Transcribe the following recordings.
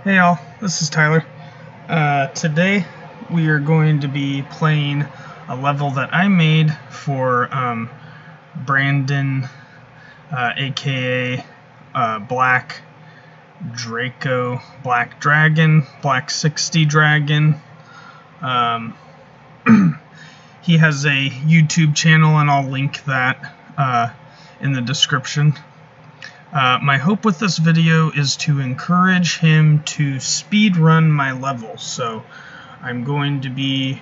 Hey y'all, this is Tyler. Today we are going to be playing a level that I made for Brandon, aka Black Draco, Black Dragon, Black 60 Dragon. He has a YouTube channel and I'll link that in the description. My hope with this video is to encourage him to speedrun my level, so I'm going to be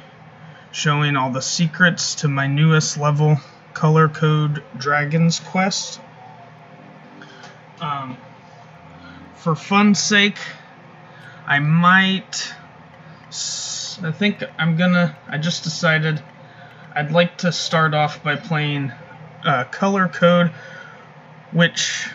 showing all the secrets to my newest level, Color Code Dragon's Quest. For fun's sake, I just decided I'd like to start off by playing Color Code, which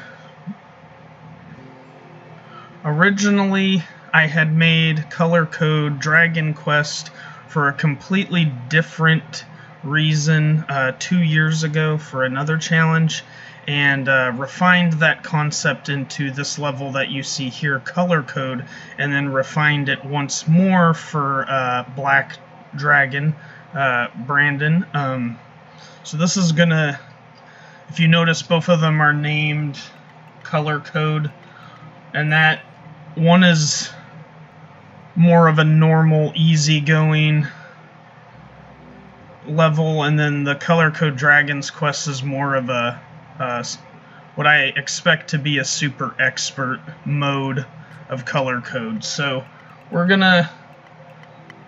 originally I had made Color Code Dragon Quest for a completely different reason 2 years ago for another challenge, and refined that concept into this level that you see here, Color Code, and then refined it once more for Black Dragon, Brandon. So this is gonna, if you notice, both of them are named Color Code, and that one is more of a normal, easygoing level, and then the Color Code Dragon's Quest is more of a what I expect to be a super expert mode of Color Code. So we're gonna,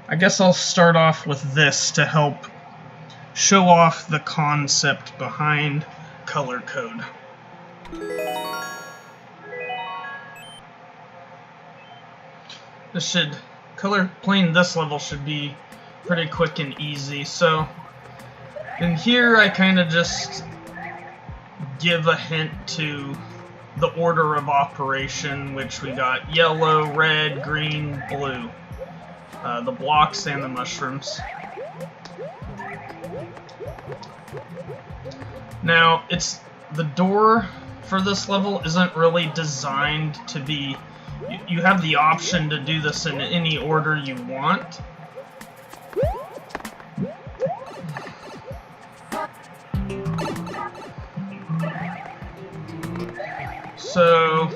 I guess I'll start off with this to help show off the concept behind Color Code. Playing this level should be pretty quick and easy. So in here I kind of just give a hint to the order of operation, which we got yellow, red, green, blue, the blocks and the mushrooms. Now, the door for this level isn't really designed to be, you have the option to do this in any order you want. So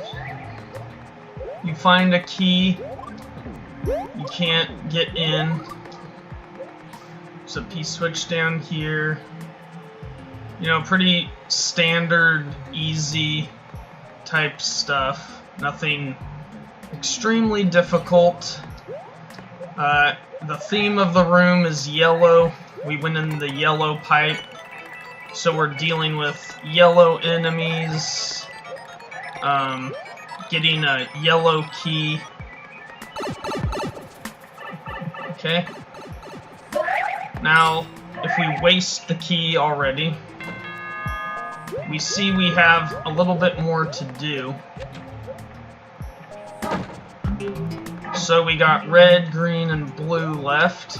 you find a key, you can't get in, there's a P-switch down here. You know, pretty standard, easy type stuff. Nothing extremely difficult. The theme of the room is yellow. We went in the yellow pipe, so we're dealing with yellow enemies, getting a yellow key. Okay. Now, if we waste the key already, we see we have a little bit more to do. So we got red, green, and blue left.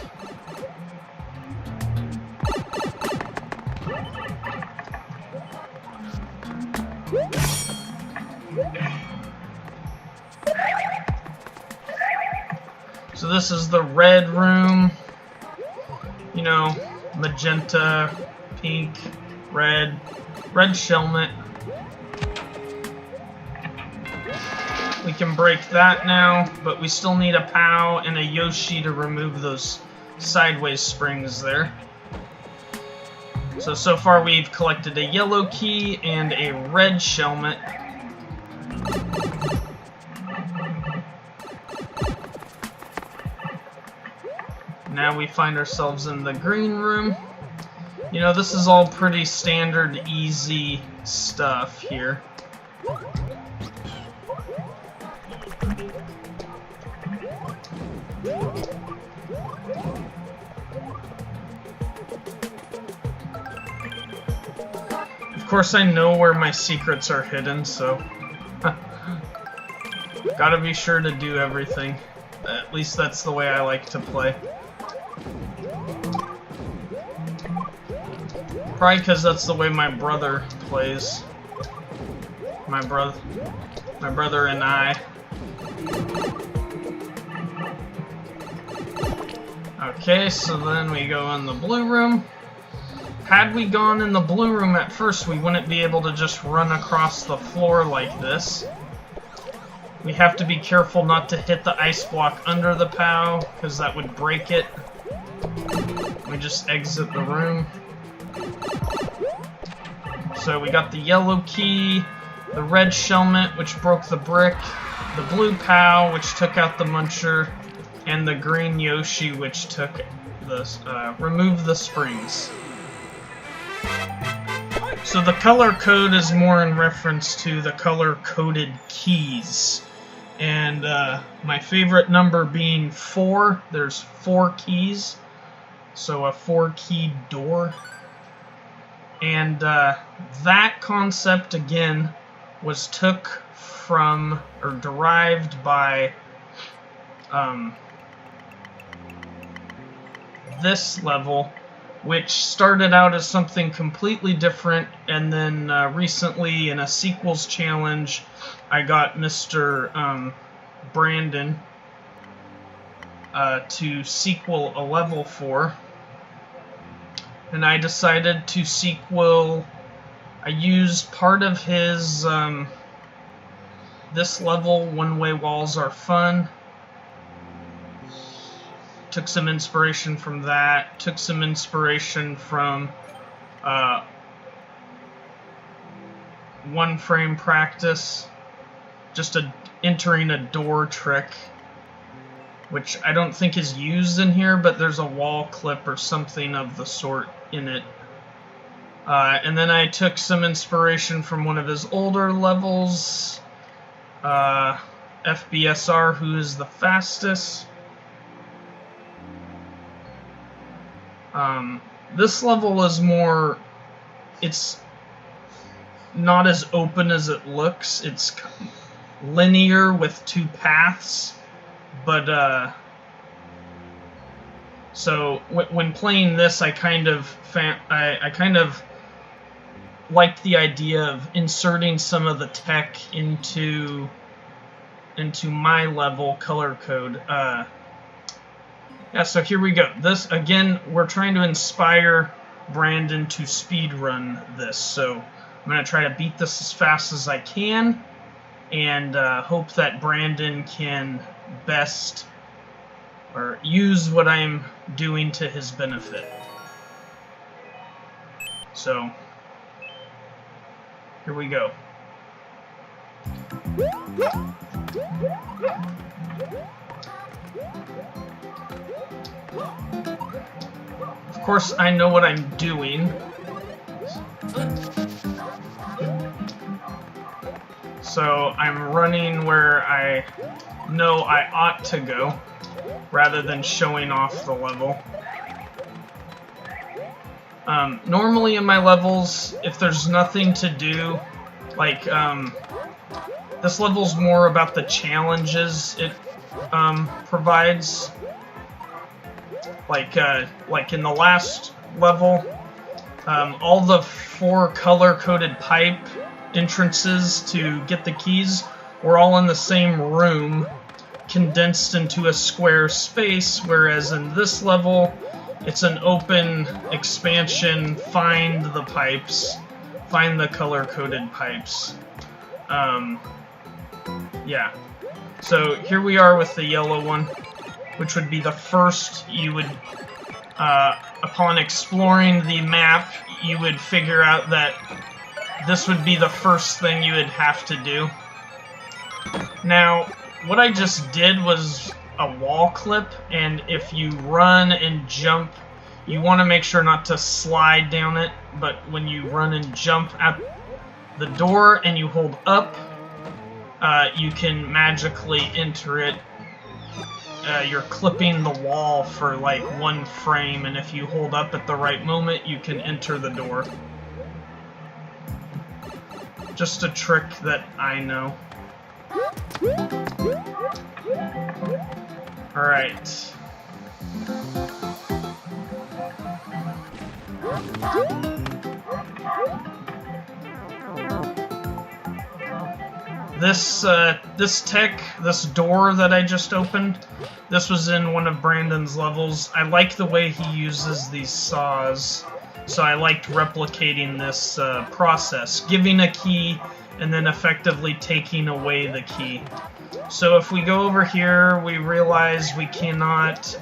So this is the red room. You know, magenta, pink, red shelmet. We can break that now, but we still need a POW and a Yoshi to remove those sideways springs there. So far we've collected a yellow key and a red shelmet. Now we find ourselves in the green room. You know, this is all pretty standard, easy stuff here. Of course, I know where my secrets are hidden, so gotta be sure to do everything. At least that's the way I like to play. Probably because that's the way my brother plays. My brother and I. Okay, so then we go in the blue room. Had we gone in the blue room at first, we wouldn't be able to just run across the floor like this. We have to be careful not to hit the ice block under the POW, because that would break it. We just exit the room. So we got the yellow key, the red Shelmet, which broke the brick, the blue POW, which took out the Muncher, and the green Yoshi, which took the removed the springs. So the color code is more in reference to the color-coded keys. And my favorite number being 4. There's 4 keys. So a 4-key door. And that concept, again, was took from, or derived by, this level, which started out as something completely different, and then recently in a sequels challenge, I got Mr. Brandon to sequel a level for, and I decided to sequel. I used part of his this level, One-Way Walls Are Fun. Took some inspiration from that. Took some inspiration from One Frame Practice. Just entering a door trick, which I don't think is used in here, but there's a wall clip or something of the sort in it. And then I took some inspiration from one of his older levels, FBSR, Who is the Fastest. This level is more, it's not as open as it looks. It's linear with 2 paths, but so when playing this, I kind of liked the idea of inserting some of the tech into my level color code. Yeah, so here we go. This, again, we're trying to inspire Brandon to speedrun this. So I'm going to try to beat this as fast as I can, and hope that Brandon can best, or use what I'm doing to his benefit. So, here we go. Of course, I know what I'm doing. So I'm running where I know I ought to go, rather than showing off the level. Normally in my levels, if there's nothing to do, like, this level's more about the challenges it provides. Like in the last level, all the 4 color-coded pipe entrances to get the keys were all in the same room, condensed into a square space, whereas in this level, it's an open expansion, find the pipes, find the color-coded pipes. Yeah. So here we are with the yellow one, which would be the first you would, upon exploring the map, you would figure out that this would be the first thing you would have to do. Now, what I just did was a wall clip, and if you run and jump, you want to make sure not to slide down it, but when you run and jump at the door and you hold up, you can magically enter it. You're clipping the wall for like 1 frame, and if you hold up at the right moment, you can enter the door. Just a trick that I know. Alright. This tech, this door that I just opened, This was in one of Brandon's levels. I like the way he uses these saws, so I liked replicating this process, giving a key and then effectively taking away the key. So if we go over here, we realize we cannot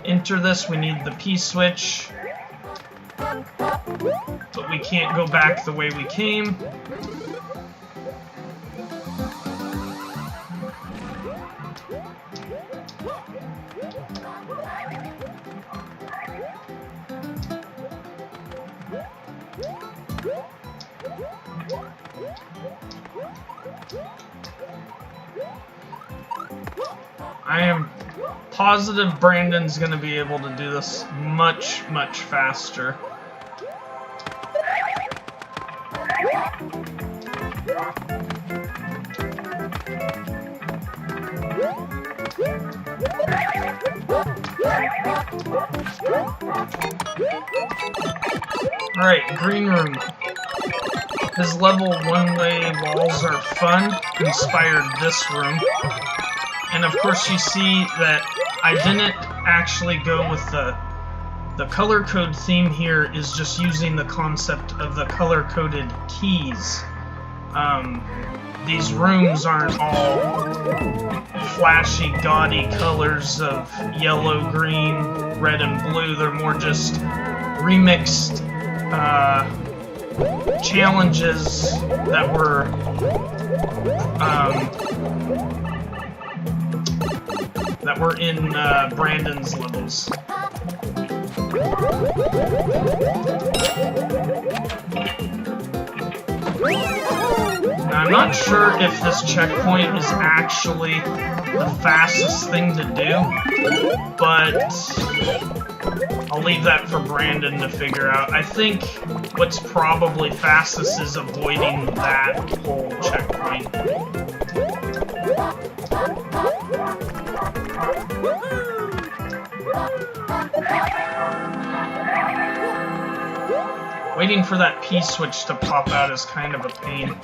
enter this. We need the P-switch, but we can't go back the way we came. I am positive Brandon's going to be able to do this much, much faster. Alright, green room. His level one-way walls are fun, inspired this room. And of course you see that I didn't actually go with the color code theme here is just using the concept of the color-coded keys. These rooms aren't all flashy, gaudy colors of yellow, green, red, and blue. They're more just remixed challenges that were in Brandon's levels. Now, I'm not sure if this checkpoint is actually the fastest thing to do, but I'll leave that for Brandon to figure out. I think what's probably fastest is avoiding that whole checkpoint. Waiting for that P-switch to pop out is kind of a pain.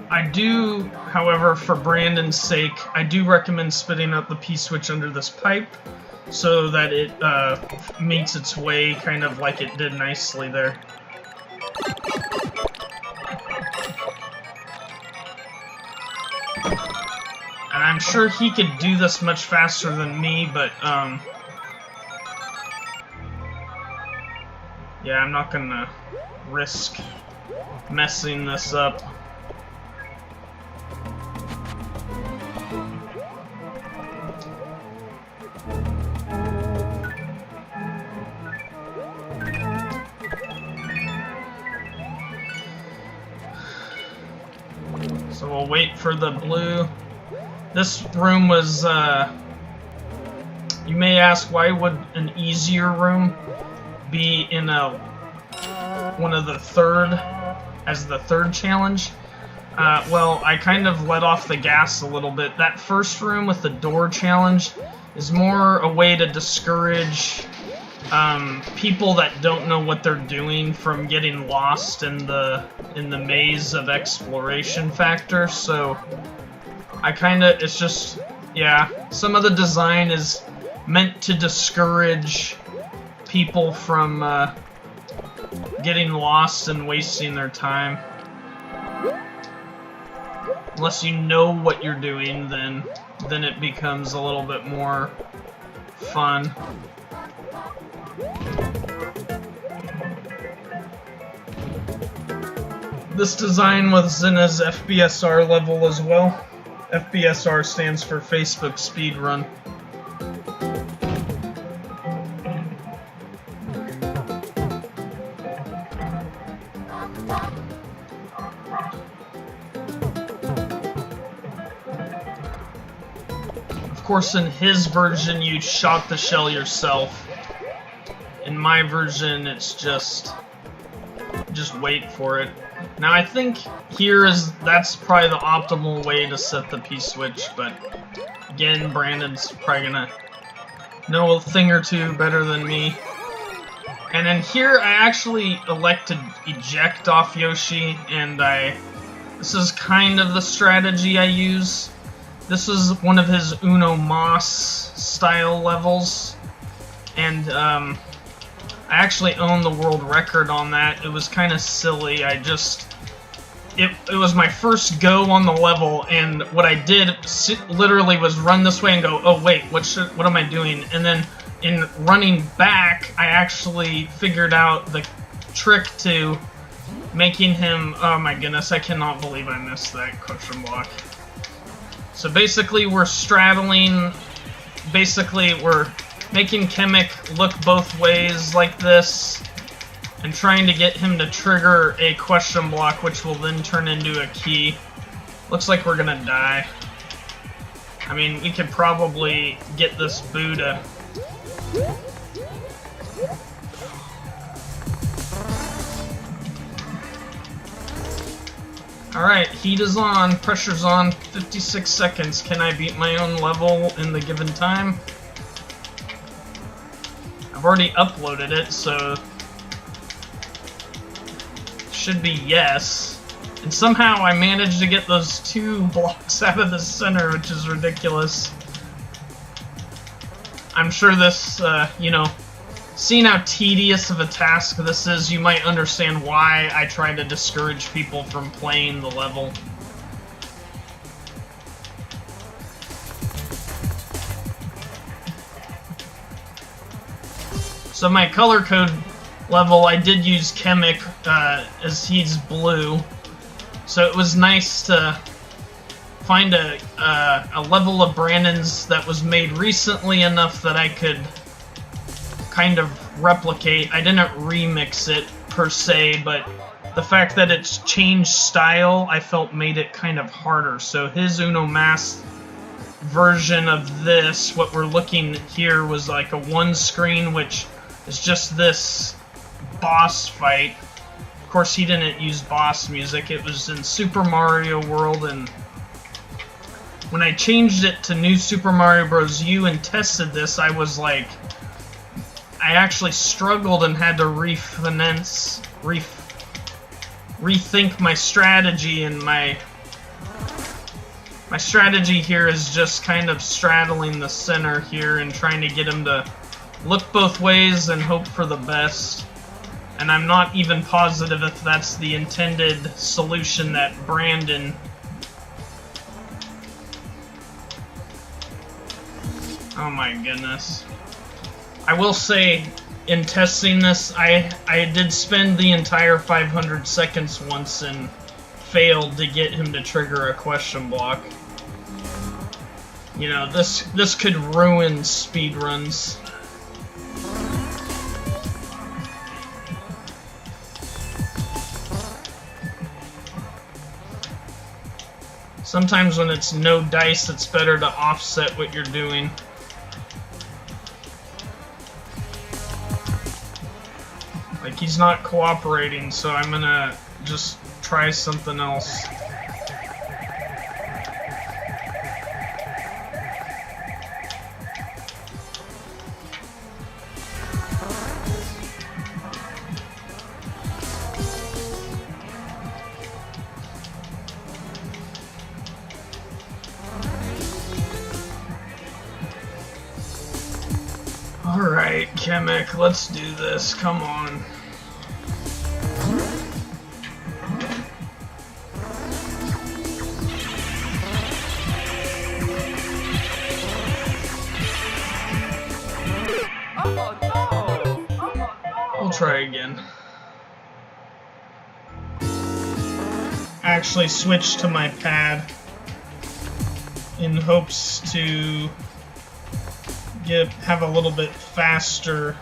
I do, however, for Brandon's sake, I do recommend spitting out the P-switch under this pipe so that it meets its way kind of like it did nicely there. And I'm sure he could do this much faster than me, but yeah, I'm not gonna risk messing this up. So we'll wait for the blue. This room was, you may ask, why would an easier room be in one of the as the third challenge? Well, I kind of let off the gas a little bit. That first room with the door challenge is more a way to discourage people that don't know what they're doing from getting lost in the maze of exploration factor. So it's just, yeah, some of the design is meant to discourage people from getting lost and wasting their time. Unless you know what you're doing, then it becomes a little bit more fun. This design was in his FBSR level as well. FBSR stands for Facebook Speedrun. Of course, in his version, you shot the shell yourself. In my version, it's just wait for it. Now, I think that's probably the optimal way to set the P-switch, but again, Brandon's probably gonna know a thing or two better than me. And then here I actually elect to eject off Yoshi, and this is kind of the strategy I use. This is one of his Uno Mas style levels, and I actually own the world record on that. It was kind of silly. It was my first go on the level, and what I did literally was run this way and go, oh wait, what am I doing? And then in running back, I actually figured out the trick to making him, oh my goodness, I cannot believe I missed that question block. So basically we're straddling, we're making Kamek look both ways like this, and trying to get him to trigger a question block, which will then turn into a key. Looks like we're gonna die. I mean, we could probably get this Buddha. Alright, heat is on, pressure's on, 56 seconds. Can I beat my own level in the given time? I've already uploaded it, so should be yes. And somehow I managed to get those 2 blocks out of the center, which is ridiculous. I'm sure this, seeing how tedious of a task this is, you might understand why I try to discourage people from playing the level. So my color code level, I did use Kamek as he's blue. So it was nice to find a level of Brandon's that was made recently enough that I could kind of replicate. I didn't remix it per se, but the fact that it's changed style, I felt made it kind of harder. So his Uno Mas version of this, what we're looking here, was like a one screen, which is just this boss fight. Of course, he didn't use boss music. It was in Super Mario World, and when I changed it to New Super Mario Bros. U and tested this, I was like, I actually struggled and had to rethink my strategy, and my strategy here is just kind of straddling the center here and trying to get him to look both ways and hope for the best. And I'm not even positive if that's the intended solution that Brandon... Oh my goodness. I will say, in testing this, I did spend the entire 500 seconds once and failed to get him to trigger a question block. You know, this could ruin speedruns. Sometimes when it's no dice, it's better to offset what you're doing. Like, he's not cooperating, so I'm gonna just try something else. Alright, Kamek, let's do this. Come on. We'll try again. I actually switched to my pad in hopes to have a little bit faster.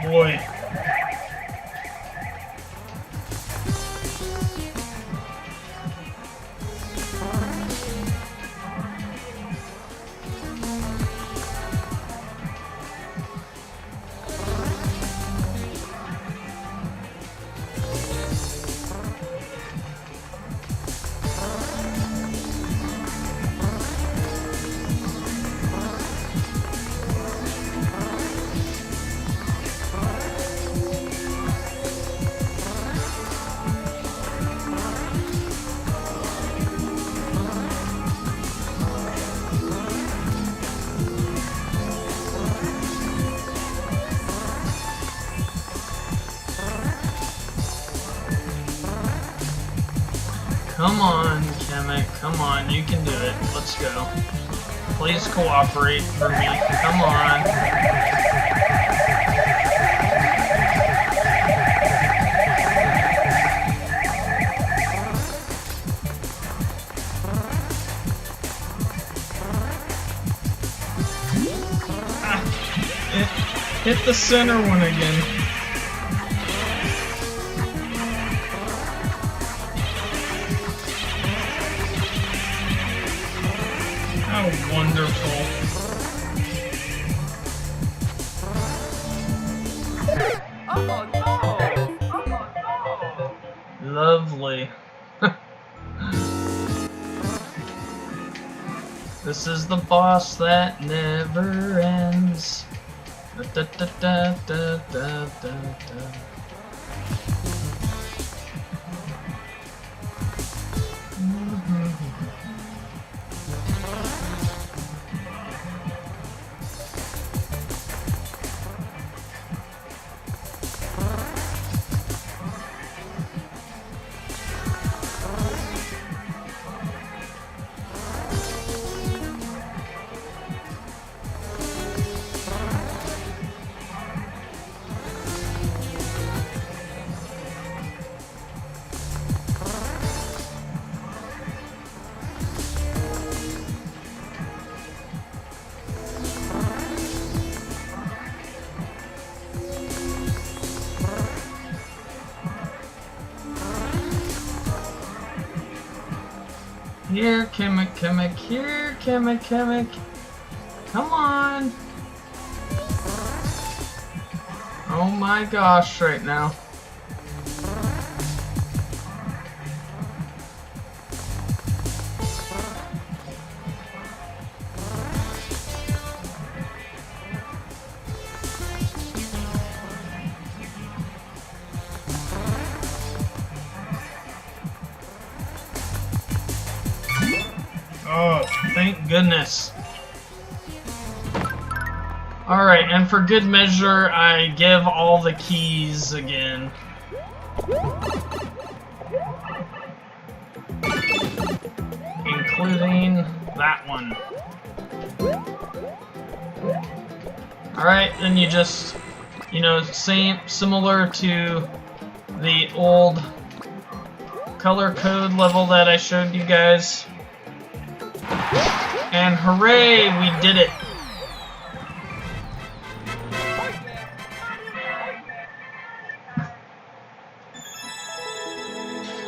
Boy. Come on, Kamek. Come on, you can do it. Let's go. Please cooperate for me. Come on. It hit the center one again. How wonderful. Oh no! Lovely. This is the boss that never ends. Da, da, da, da, da, da, da. Here, Kamek, here, Kamek. Come on. Oh my gosh, right now. Oh, thank goodness. Alright, and for good measure, I give all the keys again. Including that one. Alright, then you just, you know, similar to the old color code level that I showed you guys. And hooray, we did it!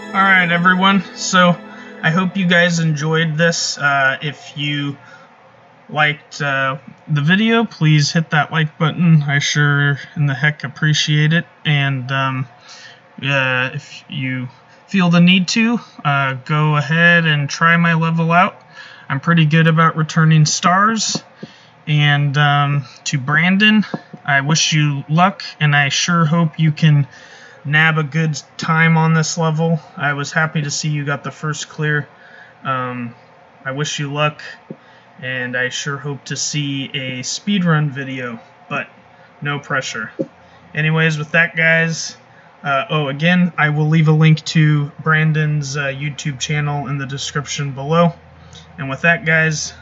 Alright everyone, so I hope you guys enjoyed this. If you liked the video, please hit that like button. I sure in the heck appreciate it. And if you feel the need to, go ahead and try my level out. I'm pretty good about returning stars. And to Brandon, I wish you luck, and I sure hope you can nab a good time on this level. I was happy to see you got the first clear. I wish you luck, and I sure hope to see a speedrun video, but no pressure. Anyways, with that, guys, again, I will leave a link to Brandon's YouTube channel in the description below. And with that, guys,